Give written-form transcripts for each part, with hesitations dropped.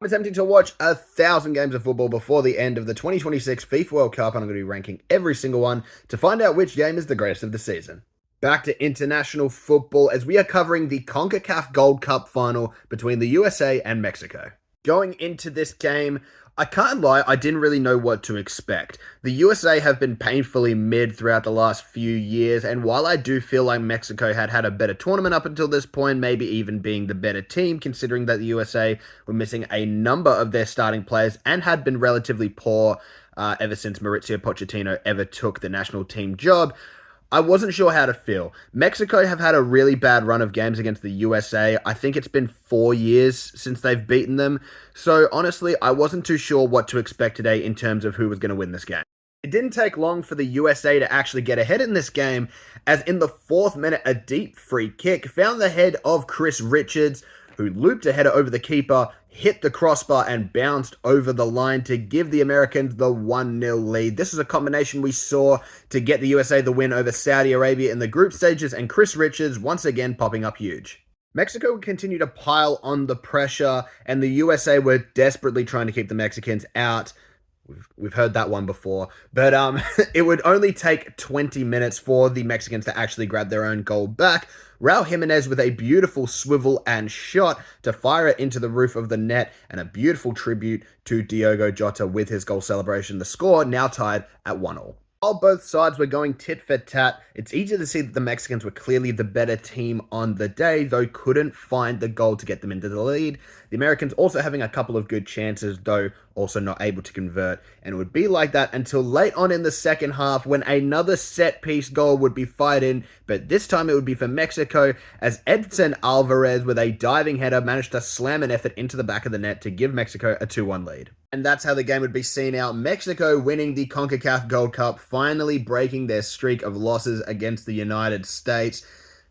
I'm attempting to watch 1,000 games of football before the end of the 2026 FIFA World Cup, and I'm going to be ranking every single one to find out which game is the greatest of the season. Back to international football as we are covering the CONCACAF Gold Cup final between the USA and Mexico. Going into this game, I can't lie, I didn't really know what to expect. The USA have been painfully mid throughout the last few years, and while I do feel like Mexico had a better tournament up until this point, maybe even being the better team, considering that the USA were missing a number of their starting players and had been relatively poor ever since Mauricio Pochettino ever took the national team job, I wasn't sure how to feel. Mexico have had a really bad run of games against the USA. I think it's been 4 years since they've beaten them. So honestly, I wasn't too sure what to expect today in terms of who was going to win this game. It didn't take long for the USA to actually get ahead in this game, as in the 4th minute, a deep free kick found the head of Chris Richards, who looped a header over the keeper, hit the crossbar, and bounced over the line to give the Americans the 1-0 lead. This is a combination we saw to get the USA the win over Saudi Arabia in the group stages, and Chris Richards once again popping up huge. Mexico would continue to pile on the pressure, and the USA were desperately trying to keep the Mexicans out. We've heard that one before, but it would only take 20 minutes for the Mexicans to actually grab their own goal back. Raul Jimenez with a beautiful swivel and shot to fire it into the roof of the net, and a beautiful tribute to Diogo Jota with his goal celebration. The score now tied at 1-1. While both sides were going tit for tat, it's easy to see that the Mexicans were clearly the better team on the day, though couldn't find the goal to get them into the lead. The Americans also having a couple of good chances, though also not able to convert, and it would be like that until late on in the second half when another set-piece goal would be fired in, but this time it would be for Mexico, as Edson Alvarez with a diving header managed to slam an effort into the back of the net to give Mexico a 2-1 lead. And that's how the game would be seen out. Mexico winning the CONCACAF Gold Cup, finally breaking their streak of losses against the United States.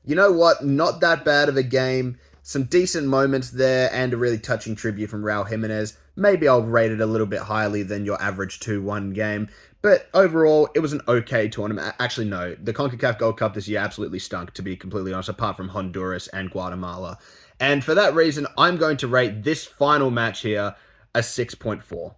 You know what? Not that bad of a game. Some decent moments there and a really touching tribute from Raul Jimenez. Maybe I'll rate it a little bit highly than your average 2-1 game. But overall, it was an okay tournament. Actually, no. The CONCACAF Gold Cup this year absolutely stunk, to be completely honest, apart from Honduras and Guatemala. And for that reason, I'm going to rate this final match here a 6.4.